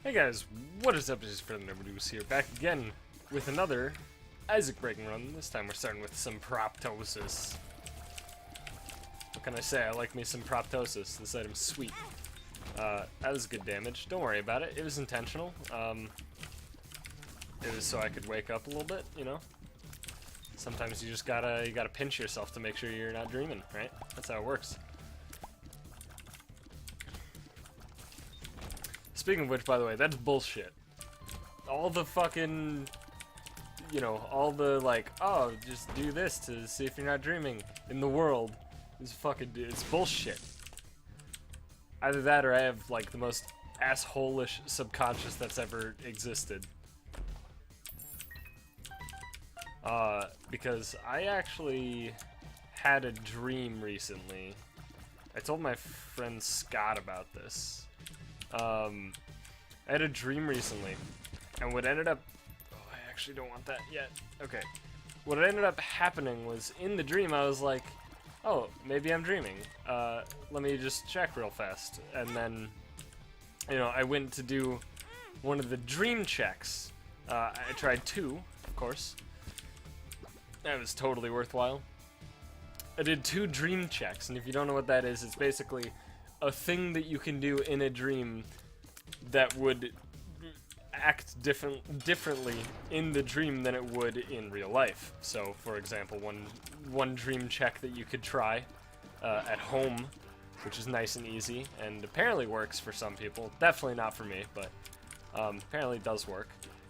Hey guys, what is up? This is Reroll here, back again with another Isaac breaking run. This time we're starting with some proptosis. What can I say? I like me some proptosis. This item's sweet. That was good damage. Don't worry about it. It was intentional. It was so I could wake up a little bit, you know? Sometimes you just gotta pinch yourself to make sure you're not dreaming, right? That's how it works. Speaking of which, by the way, that's bullshit. All the fucking, you know, all the like, oh, just do this to see if you're not dreaming in the world is fucking, it's bullshit. Either that or I have like the most asshole-ish subconscious that's ever existed. Because I actually had a dream recently. I told my friend Scott about this. I had a dream recently, and what ended up... Oh, I actually don't want that yet. Okay. What ended up happening was, in the dream, I was like, oh, maybe I'm dreaming. Let me just check real fast. And then, you know, I went to do one of the dream checks. I tried two, of course. That was totally worthwhile. I did 2 dream checks, and if you don't know what that is, it's basically a thing that you can do in a dream that would act differently in the dream than it would in real life. So, for example, one dream check that you could try at home, which is nice and easy, and apparently works for some people, definitely not for me, but apparently it does work,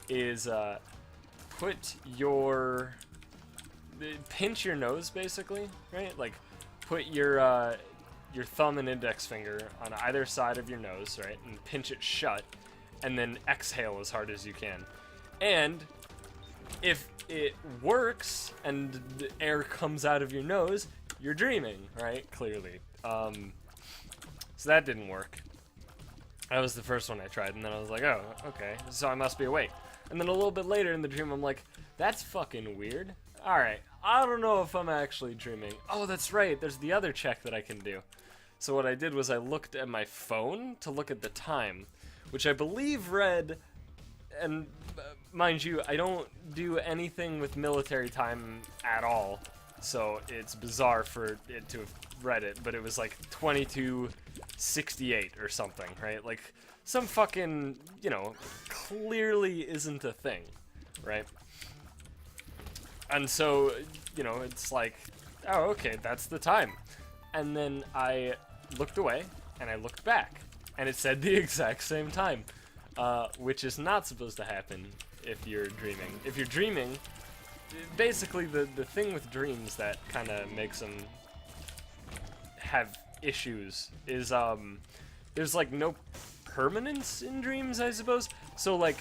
is pinch your nose, basically, right? Like, put your thumb and index finger on either side of your nose, right? And pinch it shut, and then exhale as hard as you can. And if it works and the air comes out of your nose, you're dreaming, right? Clearly. So that didn't work. That was the first one I tried, and then I was like, oh, okay, so I must be awake. And then a little bit later in the dream, I'm like, that's fucking weird. Alright, I don't know if I'm actually dreaming. Oh, that's right, there's the other check that I can do. So what I did was I looked at my phone to look at the time, which I believe read, and mind you, I don't do anything with military time at all, so it's bizarre for it to have read it, but it was like 22:68 or something, right? Like, some fucking, you know, clearly isn't a thing, right? And so, you know, it's like, oh, okay, that's the time. And then I looked away, and I looked back, and it said the exact same time, which is not supposed to happen if you're dreaming. If you're dreaming, basically the thing with dreams that kind of makes them have issues is, there's like no permanence in dreams, I suppose. So like,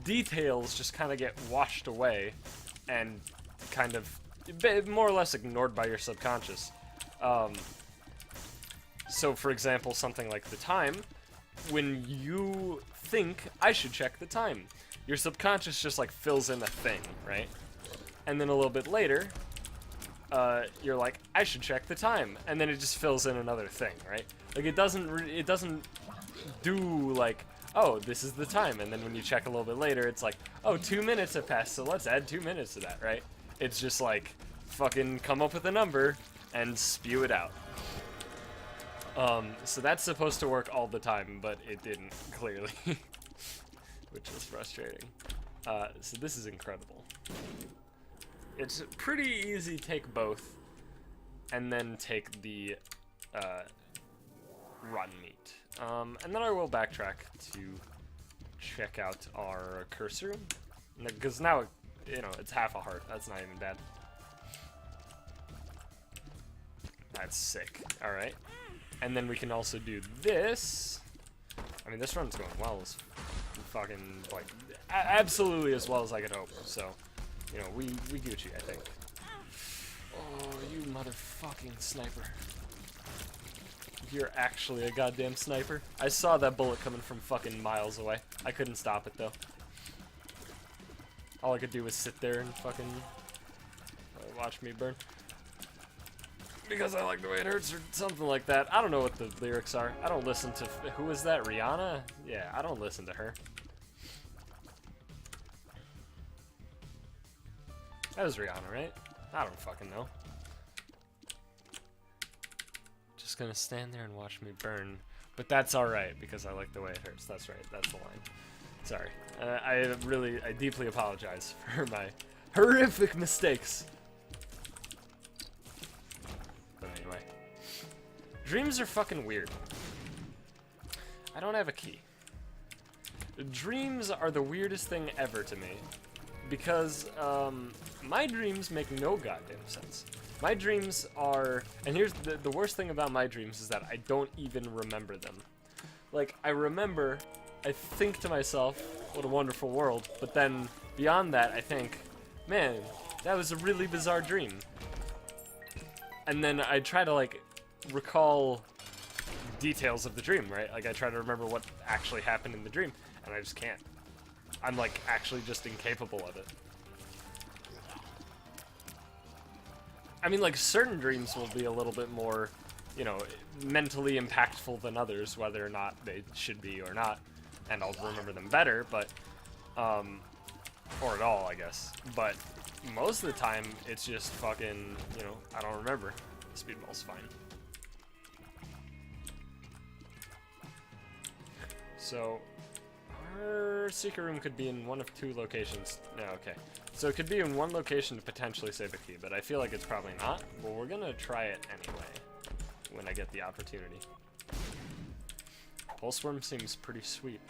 details just kind of get washed away, and kind of more or less ignored by your subconscious. So for example, something like the time, when you think, I should check the time, your subconscious just like fills in a thing, right? And then a little bit later, you're like, I should check the time, and then it just fills in another thing, right? Like, it doesn't do like, oh, this is the time, and then when you check a little bit later, it's like, oh, 2 minutes have passed, so let's add 2 minutes to that, right? It's just like, fucking come up with a number and spew it out. So that's supposed to work all the time, but it didn't, clearly, which is frustrating. So this is incredible. It's pretty easy, take both, and then take the rotten meat. And then I will backtrack to check out our cursor, because now, you know, it's half a heart. That's not even bad. That's sick. Alright. And then we can also do this. I mean, this run's going well as fucking, like, absolutely as well as I could hope. So, you know, we Gucci, I think. Oh, you motherfucking sniper. You're actually a goddamn sniper. I saw that bullet coming from fucking miles away. I couldn't stop it, though. All I could do was sit there and fucking watch me burn. because I like the way it hurts or something like that. I don't know what the lyrics are. I don't listen to... Who is that? Rihanna? Yeah, I don't listen to her. That was Rihanna, right? I don't fucking know. Just gonna stand there and watch me burn. But that's alright, because I like the way it hurts. That's right, that's the line. Sorry. I deeply apologize for my horrific mistakes. But anyway. Dreams are fucking weird. I don't have a key. Dreams are the weirdest thing ever to me. Because, my dreams make no goddamn sense. My dreams are... And here's the worst thing about my dreams is that I don't even remember them. Like, I remember... I think to myself, what a wonderful world. But then, beyond that, I think, man, that was a really bizarre dream. And then I try to, like, recall details of the dream, right? Like, I try to remember what actually happened in the dream, and I just can't. I'm, like, actually just incapable of it. I mean, like, certain dreams will be a little bit more, you know, mentally impactful than others, whether or not they should be or not. And I'll remember them better, but, or at all, I guess. But most of the time, it's just fucking, you know, I don't remember. The speedball's fine. So, our secret room could be in one of two locations. No, okay. So it could be in one location to potentially save a key, but I feel like it's probably not. But we're gonna try it anyway, when I get the opportunity. Pulse Worm seems pretty sweet.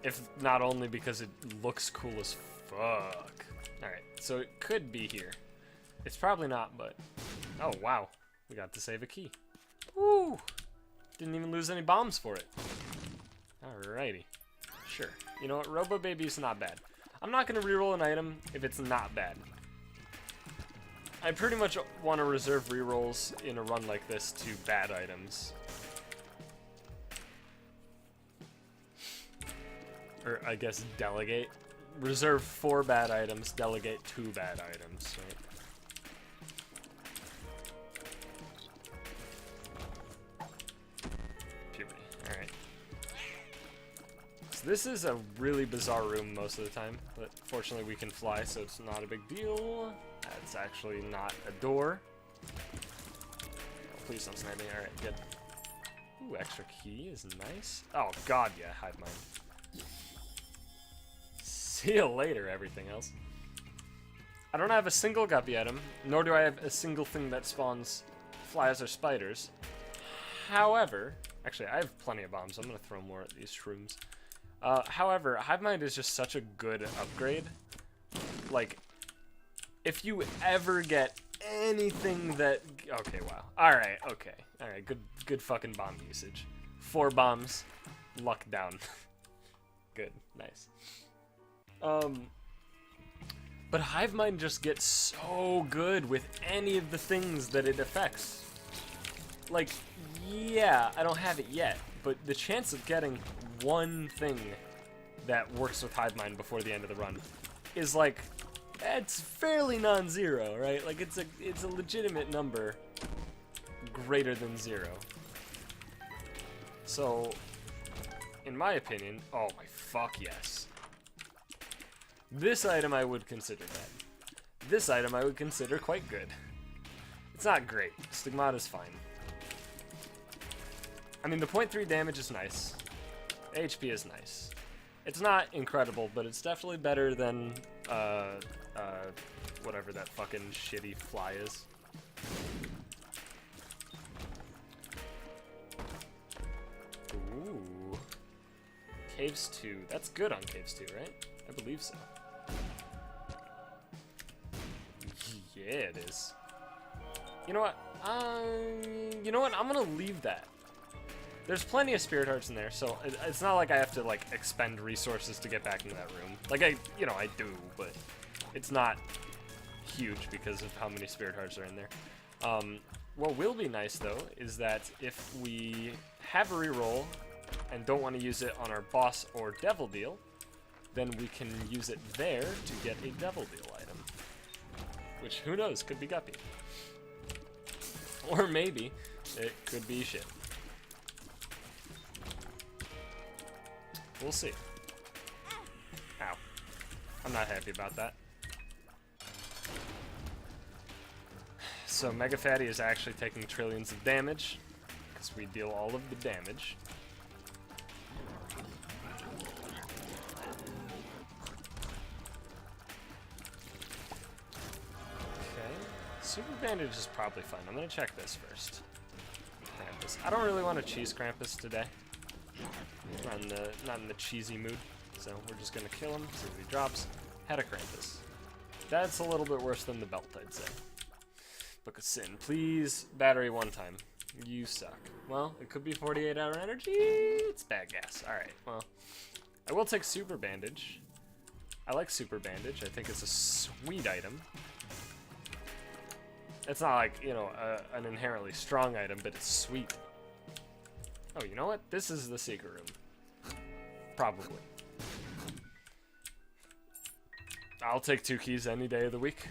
If not only because it looks cool as fuck. Alright, so it could be here. It's probably not, but... Oh, wow. We got to save a key. Woo! Didn't even lose any bombs for it. Alrighty. Sure. You know what? Robobaby's not bad. I'm not going to reroll an item if it's not bad. I pretty much want to reserve rerolls in a run like this to bad items. Or, I guess, delegate. Reserve 4 bad items, delegate 2 bad items, right? Puberty. Alright. So this is a really bizarre room most of the time, but fortunately we can fly, so it's not a big deal. That's actually not a door. Oh, please don't snipe me. Alright, good. Ooh, extra key is nice. Oh god, yeah, hive mind. See you later, everything else. I don't have a single guppy item, nor do I have a single thing that spawns flies or spiders. However, actually, I have plenty of bombs. I'm going to throw more at these shrooms. However, Hive Mind is just such a good upgrade. Like, if you ever get anything that... Okay, wow. Alright, okay. Alright, good fucking bomb usage. 4 bombs, luck down. Good, nice. But Hive Mind just gets so good with any of the things that it affects. Like, yeah, I don't have it yet, but the chance of getting one thing that works with Hive Mind before the end of the run is like, it's fairly non-zero, right? Like, it's a legitimate number greater than 0. So, in my opinion, oh my fuck yes. This item I would consider bad. This item I would consider quite good. It's not great. Stigmata's fine. I mean, the 0.3 damage is nice. HP is nice. It's not incredible, but it's definitely better than, whatever that fucking shitty fly is. Ooh. Caves 2. That's good on Caves 2, right? I believe so. Yeah, it is. You know what? I'm gonna leave that. There's plenty of spirit hearts in there, so it's not like I have to, like, expend resources to get back into that room. Like, I do, but it's not huge because of how many spirit hearts are in there. What will be nice, though, is that if we have a reroll and don't want to use it on our boss or devil deal, then we can use it there to get a devil deal item. Which, who knows, could be Guppy. Or maybe it could be shit. We'll see. Ow. I'm not happy about that. So Mega Fatty is actually taking trillions of damage, because we deal all of the damage. Okay. Super Bandage is probably fine. I'm gonna check this first. Krampus. I don't really want to cheese Krampus today. Not in the cheesy mood. So we're just gonna kill him, see what he drops. Had a Krampus. That's a little bit worse than the belt, I'd say. Book of Sin. Please, battery one time. You suck. Well, it could be 48-hour energy. It's bad gas. Alright, well. I will take Super Bandage. I like Super Bandage. I think it's a sweet item. It's not like, you know, an inherently strong item, but it's sweet. Oh, you know what? This is the secret room. Probably. I'll take 2 keys any day of the week.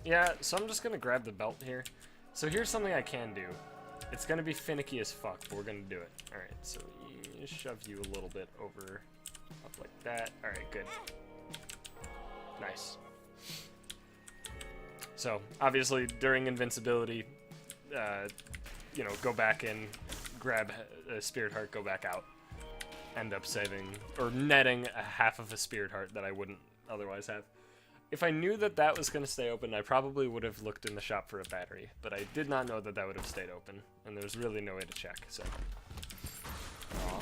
Yeah, so I'm just gonna grab the belt here. So here's something I can do. It's gonna be finicky as fuck, but we're gonna do it. Alright, so we shove you a little bit over, up like that. Alright, good. Nice. So, obviously, during invincibility, you know, go back in, grab a Spirit Heart, go back out. End up saving, or netting a half of a Spirit Heart that I wouldn't otherwise have. If I knew that that was going to stay open, I probably would have looked in the shop for a battery, but I did not know that that would have stayed open, and there's really no way to check, so... Aw.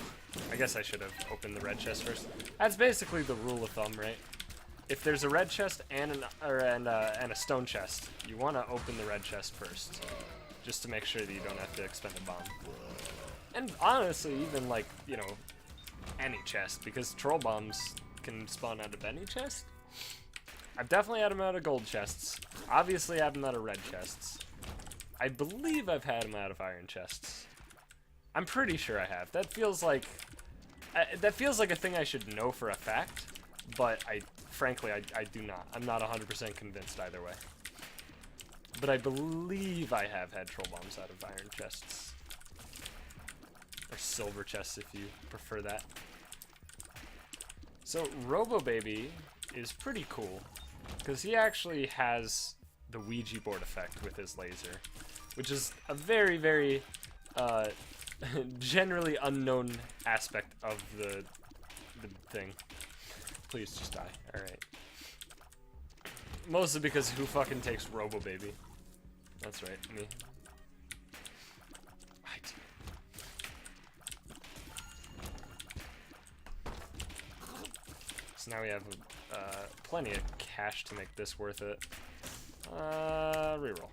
I guess I should have opened the red chest first. That's basically the rule of thumb, right? If there's a red chest and a stone chest, you want to open the red chest first, just to make sure that you don't have to expend a bomb. And honestly, even like, you know, any chest, because troll bombs can spawn out of any chest. I've definitely had them out of gold chests. Obviously, I have them out of red chests. I believe I've had them out of iron chests. I'm pretty sure I have. That feels like a thing I should know for a fact, but frankly, I do not. I'm not 100% convinced either way. But I believe I have had troll bombs out of iron chests. Or silver chests, if you prefer that. So, Robobaby is pretty cool, because he actually has the Ouija board effect with his laser, which is a very, very generally unknown aspect of the thing. Please just die. Alright. Mostly because who fucking takes Robobaby? That's right, me. So now we have plenty of cash to make this worth it. Reroll.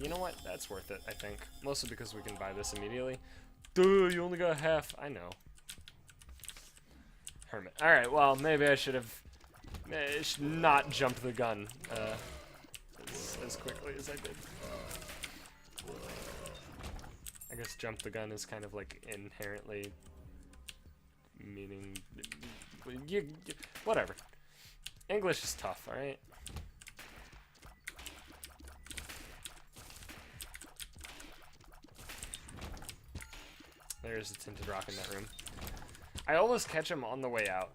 You know what? That's worth it, I think. Mostly because we can buy this immediately. Duh, you only got half. I know. Hermit. Alright, well, maybe I should have not jumped the gun as quickly as I did. I guess jump the gun is kind of like inherently meaning... whatever. English is tough, alright? There's a tinted rock in that room. I always catch him on the way out.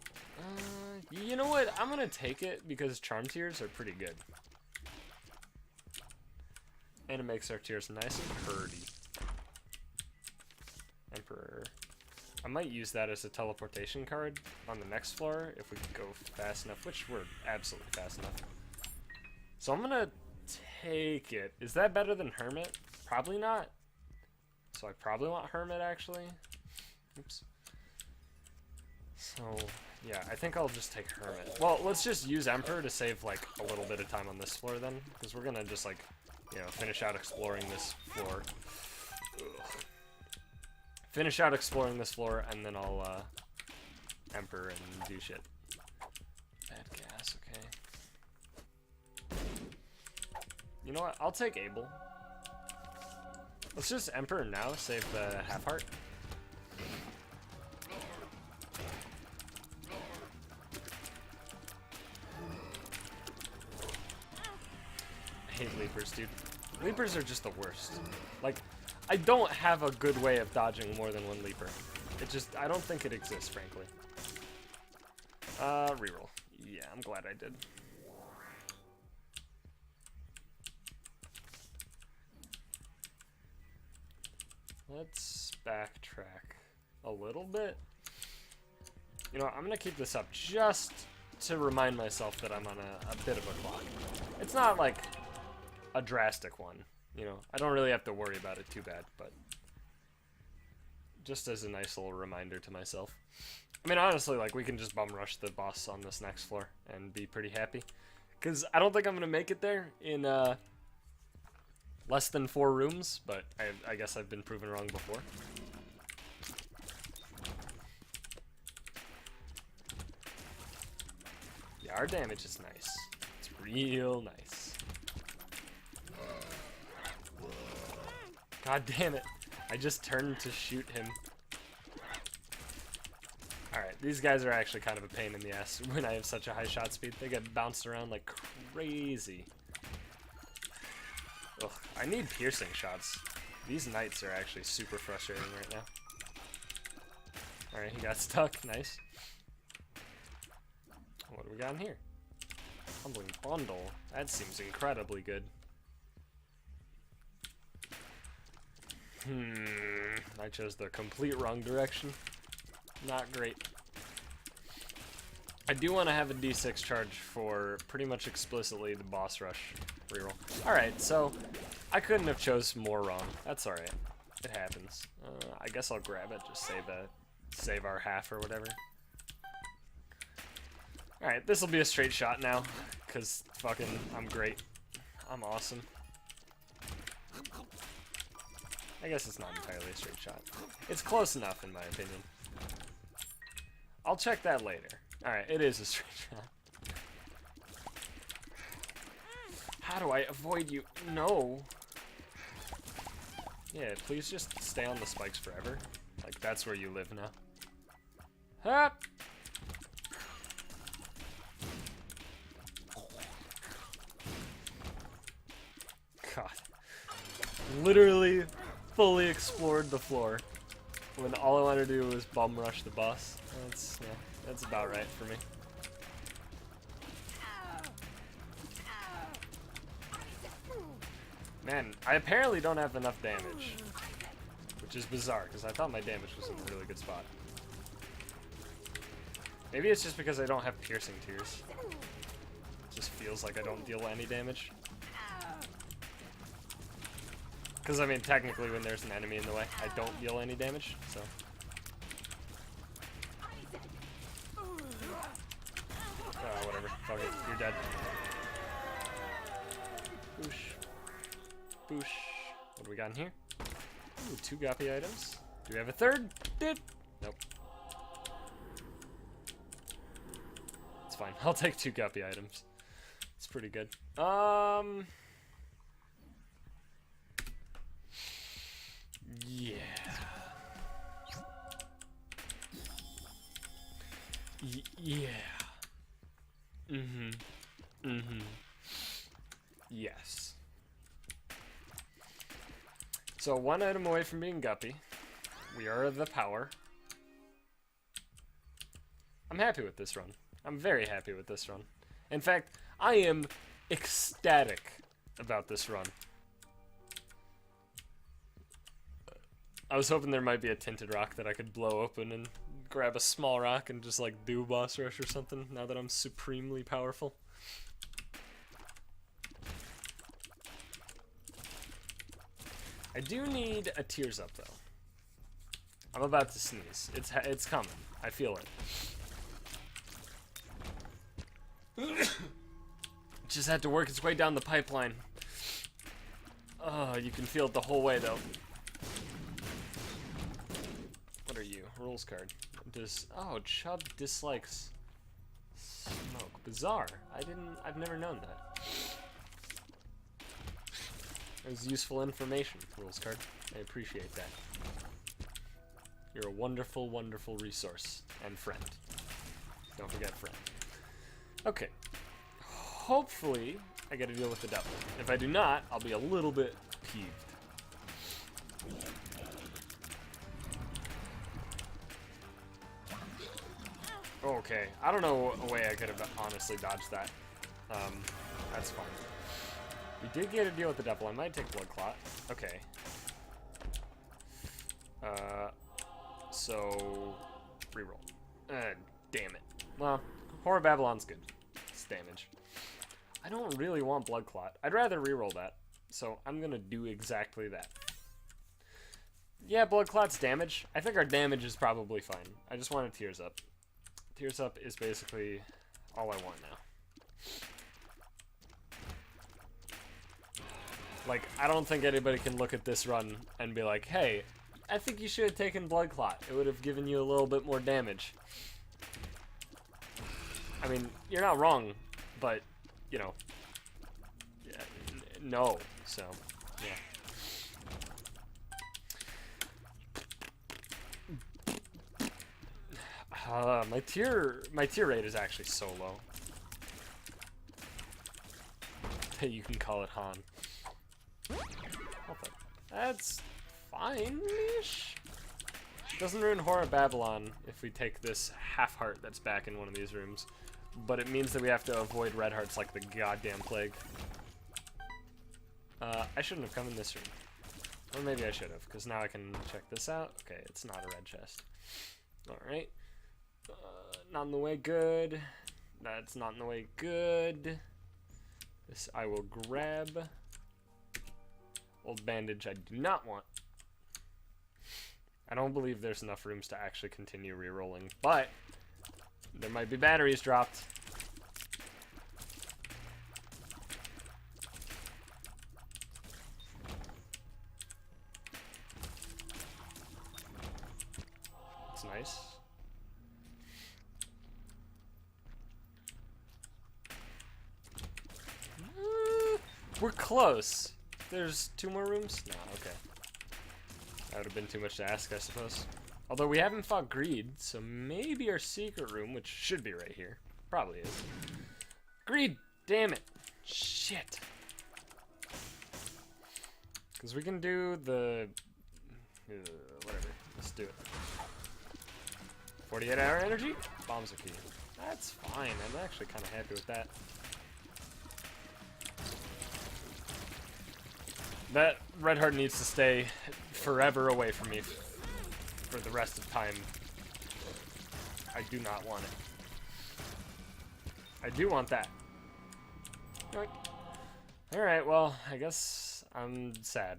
You know what? I'm gonna take it because charm tears are pretty good. And it makes our tears nice and curdy. Emperor. I might use that as a teleportation card on the next floor if we can go fast enough, which we're absolutely fast enough. So I'm gonna take it. Is that better than Hermit? Probably not. So I probably want Hermit, actually. Oops. So, yeah, I think I'll just take Hermit. Well, let's just use Emperor to save, like, a little bit of time on this floor, then. Because we're gonna just, like, you know, finish out exploring this floor. Ugh. Finish out exploring this floor, and then I'll, Emperor and do shit. Bad gas, okay. You know what? I'll take Abel. Let's just Emperor now, save the half heart. hate leapers, dude. Leapers are just the worst. Like, I don't have a good way of dodging more than one leaper. It just, I don't think it exists, frankly. Reroll. Yeah, I'm glad I did. Let's backtrack a little bit. You know, I'm gonna keep this up just to remind myself that I'm on a bit of a clock. It's not like a drastic one, you know. I don't really have to worry about it too bad, but just as a nice little reminder to myself. I mean, honestly, like, we can just bum rush the boss on this next floor and be pretty happy. Because I don't think I'm gonna make it there in less than 4 rooms, but I guess I've been proven wrong before. Yeah, our damage is nice. It's real nice. God damn it. I just turned to shoot him. Alright, these guys are actually kind of a pain in the ass when I have such a high shot speed. They get bounced around like crazy. Ugh, I need piercing shots. These knights are actually super frustrating right now. Alright, he got stuck. Nice. What do we got in here? Humbling bundle. That seems incredibly good. I chose the complete wrong direction. Not great. I do want to have a D6 charge for pretty much explicitly the boss rush reroll. Alright, so I couldn't have chose more wrong. That's alright. It happens. I guess I'll grab it, just save our half or whatever. Alright, this will be a straight shot now, because fucking I'm great. I'm awesome. I guess it's not entirely a straight shot. It's close enough, in my opinion. I'll check that later. Alright, it is a straight shot. How do I avoid you? No. Yeah, please just stay on the spikes forever. Like, that's where you live now. Hop! God. Literally fully explored the floor when all I wanted to do was bum rush the boss. That's about right for me. Man, I apparently don't have enough damage, which is bizarre because I thought my damage was in a really good spot. Maybe it's just because I don't have piercing tears. It just feels like I don't deal any damage. Because, I mean, technically when there's an enemy in the way, I don't deal any damage, so. Whatever. Fuck it. You're dead. Boosh. Boosh. What do we got in here? Ooh, 2 guppy items. Do we have a third? Nope. It's fine. I'll take 2 guppy items. It's pretty good. Yeah. Yeah. Yes. So 1 item away from being guppy. We are the power. I'm happy with this run. I'm very happy with this run. In fact, I am ecstatic about this run. I was hoping there might be a tinted rock that I could blow open and grab a small rock and just like do boss rush or something now that I'm supremely powerful. I do need a tears up though. I'm about to sneeze. It's coming. I feel it. Just had to work its way down the pipeline. Oh, you can feel it the whole way though. What are you? Rules card. Oh, Chubb dislikes smoke. Bizarre. I've never known that. It was useful information, rules card. I appreciate that. You're a wonderful, wonderful resource. And friend. Don't forget friend. Okay. Hopefully, I gotta deal with the devil. If I do not, I'll be a little bit peeved. Okay, I don't know a way I could have honestly dodged that. That's fine. We did get to deal with the devil. I might take Blood Clot. Okay. So reroll. Damn it. Well, Horror Babylon's good. It's damage. I don't really want Blood Clot. I'd rather reroll that. So I'm gonna do exactly that. Yeah, Blood Clot's damage. I think our damage is probably fine. I just wanted Tears Up. Tears Up is basically all I want now. Like, I don't think anybody can look at this run and be like, hey, I think you should have taken Blood Clot. It would have given you a little bit more damage. I mean, you're not wrong, but, you know, yeah, no, so, yeah. My tier rate is actually so low that you can call it Han. That's fine-ish. Doesn't ruin Horror Babylon if we take this half heart that's back in one of these rooms, but it means that we have to avoid red hearts like the goddamn plague. I shouldn't have come in this room. Or maybe I should have, because now I can check this out. Okay, it's not a red chest. Alright. Not in the way, good. That's not in the way, good. This I will grab. Old bandage I do not want. I don't believe there's enough rooms to actually continue re-rolling, but there might be batteries dropped. That's nice. We're close. There's 2 more rooms? No, okay. That would have been too much to ask, I suppose. Although we haven't fought Greed, so maybe our secret room, which should be right here, probably is. Greed! Damn it! Shit! Because we can do the... whatever. Let's do it. 48-hour energy? Bombs are key. That's fine. I'm actually kind of happy with that. That red heart needs to stay forever away from me for the rest of time. I do not want it. I do want that. Alright, well, I guess I'm sad.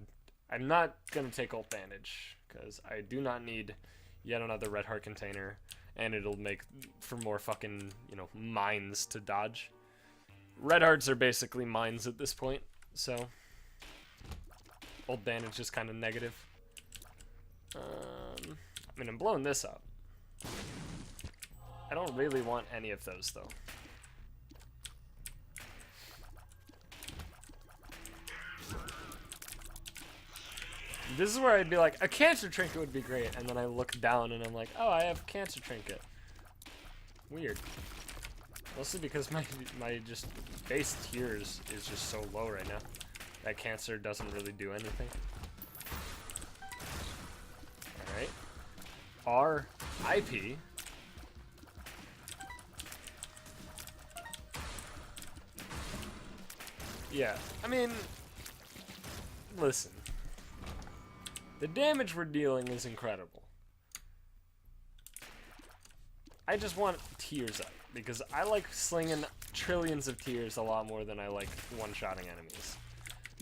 I'm not gonna take ult bandage, because I do not need yet another red heart container, and it'll make for more fucking, you know, mines to dodge. Red hearts are basically mines at this point, so... Old bandage is kind of negative. I mean, I'm blowing this up. I don't really want any of those, though. This is where I'd be like, a cancer trinket would be great, and then I look down and I'm like, oh, I have cancer trinket. Weird. Mostly because my just base tiers is just so low right now. That cancer doesn't really do anything. Alright. Our IP. Yeah, I mean, listen. The damage we're dealing is incredible. I just want tears up, because I like slinging trillions of tears a lot more than I like one-shotting enemies.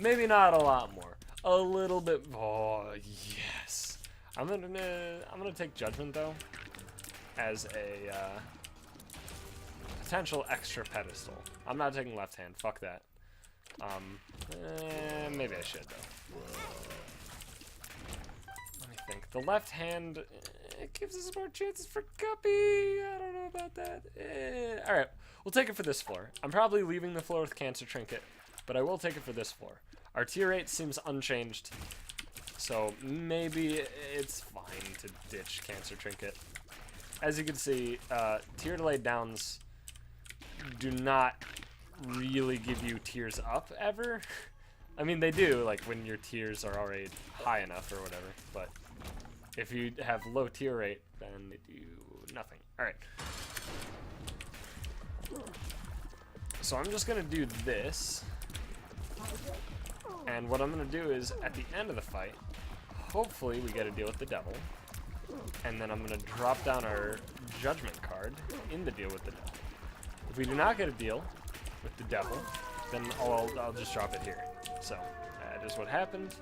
Maybe not a lot more. A little bit. Oh, yes. I'm gonna take Judgment, though, as a potential extra pedestal. I'm not taking left hand. Fuck that. Maybe I should, though. Let me think. The left hand, it gives us more chances for Guppy. I don't know about that. Alright, we'll take it for this floor. I'm probably leaving the floor with Cancer Trinket, but I will take it for this floor. Our tier 8 seems unchanged, so maybe it's fine to ditch Cancer Trinket. As you can see, tier delayed downs do not really give you tiers up ever. I mean, they do, like, when your tiers are already high enough or whatever, but if you have low tier rate, then they do nothing. Alright. So I'm just gonna do this, and what I'm gonna do is, at the end of the fight, hopefully we get a deal with the devil, and then I'm gonna drop down our judgment card in the deal with the devil. If we do not get a deal with the devil, then I'll just drop it here. So that is what happened,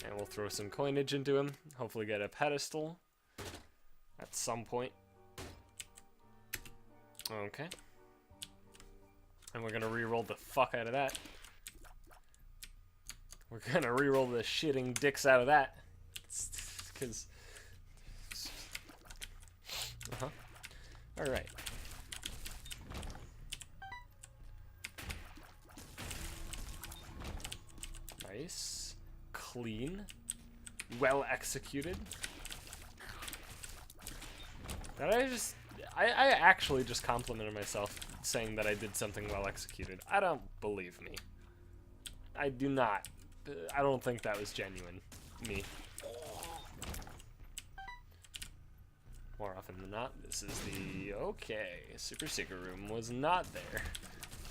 and we'll throw some coinage into him, hopefully get a pedestal at some point. Okay. And we're gonna re-roll the fuck out of that. We're gonna re-roll the shitting dicks out of that. Because... Alright. Nice. Clean. Well executed. I actually just complimented myself saying that I did something well executed. I don't believe me. I do not. I don't think that was genuine. Me. More often than not, this is the... Okay, super secret room was not there.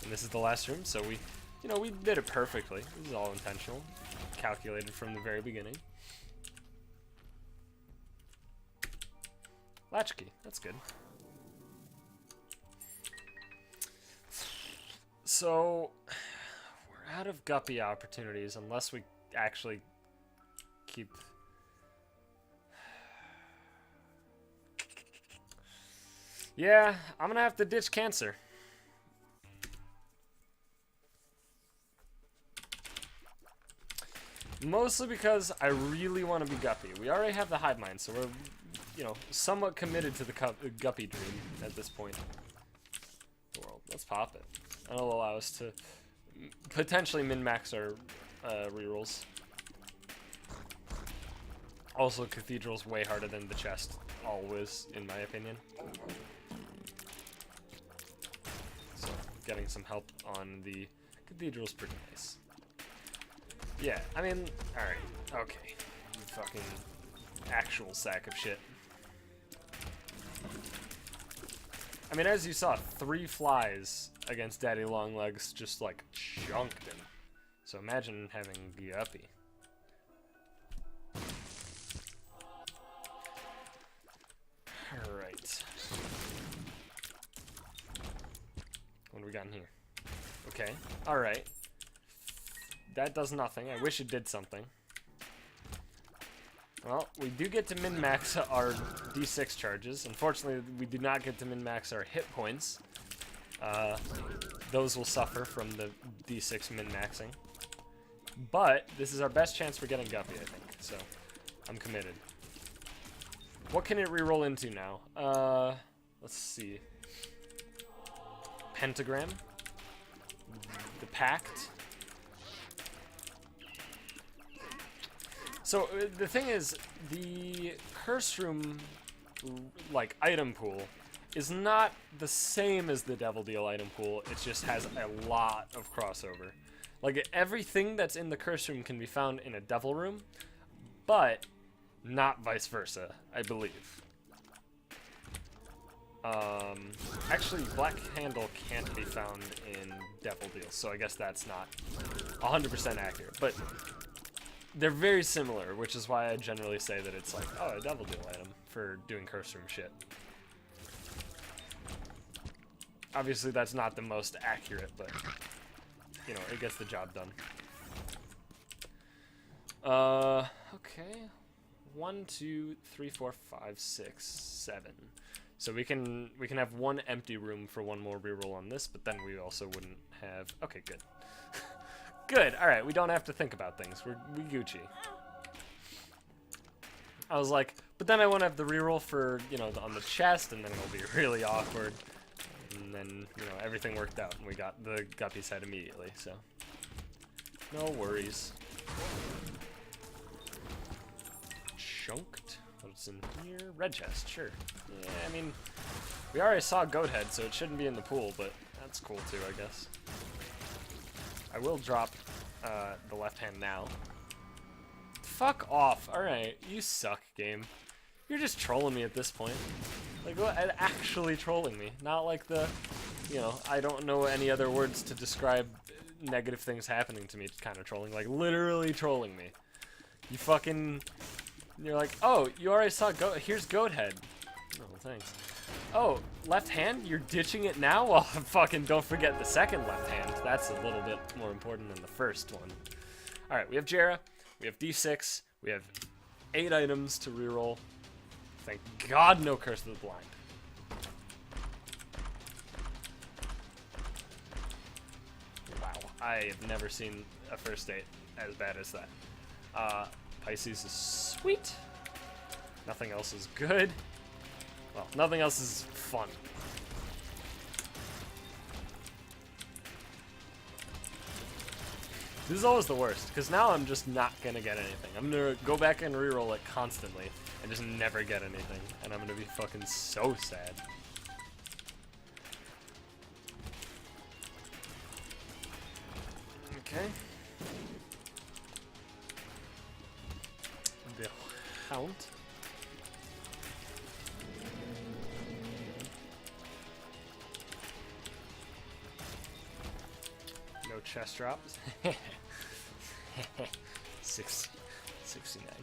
And this is the last room, so we... You know, we did it perfectly. This is all intentional. Calculated from the very beginning. Latchkey, that's good. So, we're out of guppy opportunities unless we actually keep... Yeah, I'm gonna have to ditch cancer. Mostly because I really want to be guppy. We already have the hive mind, so we're, you know, somewhat committed to the guppy dream at this point. The world. Let's pop it. That'll allow us to potentially min-max our rerolls. Also, Cathedral's way harder than the chest, always, in my opinion. So, getting some help on the Cathedral's pretty nice. Yeah, I mean, alright, okay. You fucking actual sack of shit. I mean, as you saw, 3 flies against Daddy Longlegs just, like, chunked him. So imagine having Guppy. Alright. What do we got in here? Okay, alright. That does nothing. I wish it did something. Well, we do get to min-max our D6 charges. Unfortunately, we do not get to min-max our hit points. Those will suffer from the D6 min-maxing. But this is our best chance for getting Guppy, I think. So, I'm committed. What can it reroll into now? Let's see. Pentagram. The Pact. So, the thing is, the Curse Room, like, item pool is not the same as the Devil Deal item pool. It just has a lot of crossover. Like, everything that's in the Curse Room can be found in a Devil Room, but not vice versa, I believe. Actually, Black Handle can't be found in Devil Deal, so I guess that's not 100% accurate. But they're very similar, which is why I generally say that it's like, oh, a Devil Deal item for doing Curse Room shit. Obviously, that's not the most accurate, but, you know, it gets the job done. Okay. 1, 2, 3, 4, 5, 6, 7. So we can have one empty room for one more reroll on this, but then we also wouldn't have... Okay, good. Good, alright, we don't have to think about things. We Gucci. I was like, but then I want to have the reroll for, you know, on the chest, and then it'll be really awkward. And then, you know, everything worked out, and we got the Guppy's head immediately, so... No worries. Chunked. What's in here? Red chest, sure. Yeah, I mean, we already saw Goat Head, so it shouldn't be in the pool, but that's cool too, I guess. I will drop the left hand now. Fuck off. Alright, you suck, game. You're just trolling me at this point. Like, actually trolling me. Not like the, you know, I don't know any other words to describe negative things happening to me kind of trolling. Like, literally trolling me. You fucking... You're like, oh, you already saw here's Goat Head. Oh, thanks. Oh, left hand? You're ditching it now? Well, fucking don't forget the second left hand. That's a little bit more important than the first one. Alright, we have Jera. We have D6. We have 8 items to reroll. Thank God no Curse of the Blind. Wow, I have never seen a first date as bad as that. Pisces is sweet. Nothing else is good. Well, nothing else is fun. This is always the worst, because now I'm just not gonna get anything. I'm gonna go back and reroll it constantly and just never get anything, and I'm gonna be fucking so sad. Okay. The Hound. No chest drops. 69.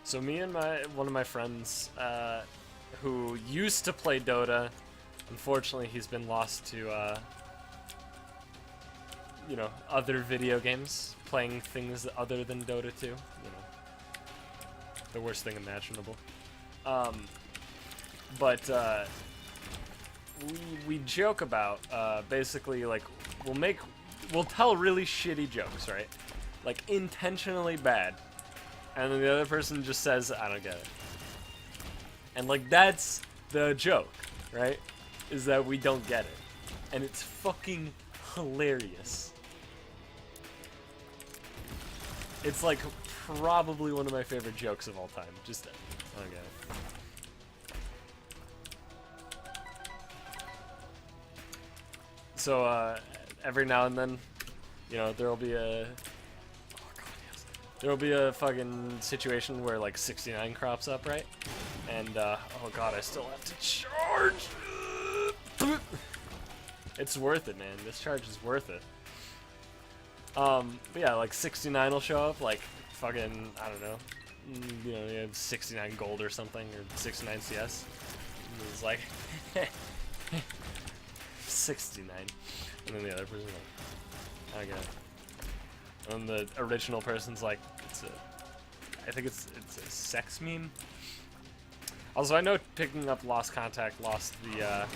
So me and one of my friends who used to play Dota, unfortunately he's been lost to you know, other video games, playing things other than Dota 2, you know, the worst thing imaginable. But we joke about basically, like, we'll tell really shitty jokes, right? Like, intentionally bad, and then the other person just says, I don't get it. And like, that's the joke, right? Is that we don't get it. And it's fucking hilarious. It's like probably one of my favorite jokes of all time. Just, I don't get it. So, every now and then, you know, there'll be a... There'll be a fucking situation where, like, 69 crops up, right? And, oh god, I still have to charge! It's worth it, man. This charge is worth it. But yeah, like, 69 will show up, like, fucking, I don't know, you know, you have 69 gold or something, or 69 CS. And it's like, 69. And then the other person's like, I don't get it. And the original person's like, I think it's a sex meme. Also, I know picking up Lost Contact lost the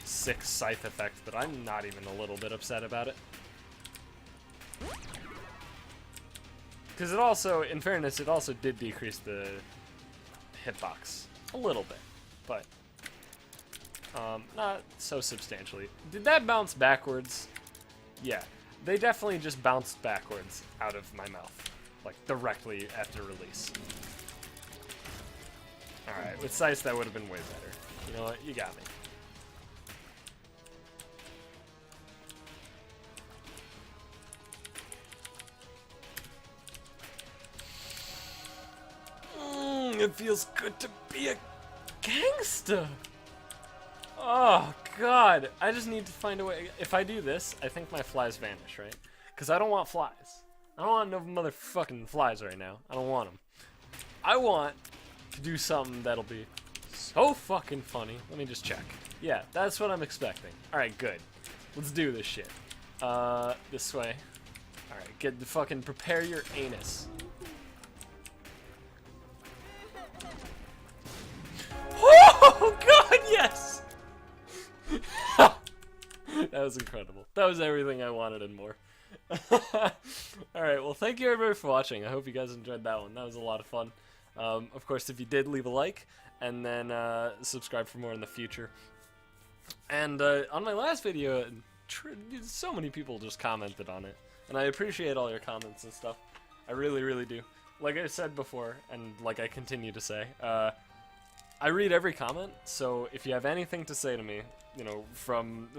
6 Scythe effect, but I'm not even a little bit upset about it. Because it also, in fairness, it also did decrease the hitbox a little bit, but not so substantially. Did that bounce backwards? Yeah. They definitely just bounced backwards out of my mouth, like directly after release. Alright, with Scythe that would have been way better. You know what? You got me. It feels good to be a gangster. Oh, God. I just need to find a way. If I do this, I think my flies vanish, right? Because I don't want flies. I don't want no motherfucking flies right now. I don't want them. I want to do something that'll be so fucking funny. Let me just check. Yeah, that's what I'm expecting. Alright, good. Let's do this shit. This way. Alright, get the fucking prepare your anus. Oh, God, yes! That was incredible. That was everything I wanted and more. Alright, well, thank you everybody for watching. I hope you guys enjoyed that one. That was a lot of fun. Of course, if you did, leave a like, and then subscribe for more in the future. And on my last video, so many people just commented on it. And I appreciate all your comments and stuff. I really, really do. Like I said before, and like I continue to say, I read every comment, so if you have anything to say to me, you know,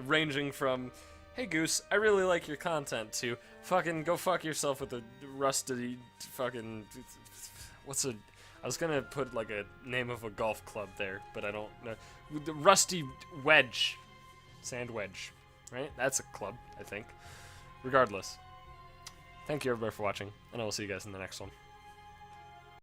ranging from, hey Goose, I really like your content, to fucking go fuck yourself with a rusty fucking, I was gonna put like a name of a golf club there, but I don't know. The rusty wedge, sand wedge, right? That's a club, I think. Regardless, thank you everybody for watching, and I will see you guys in the next one.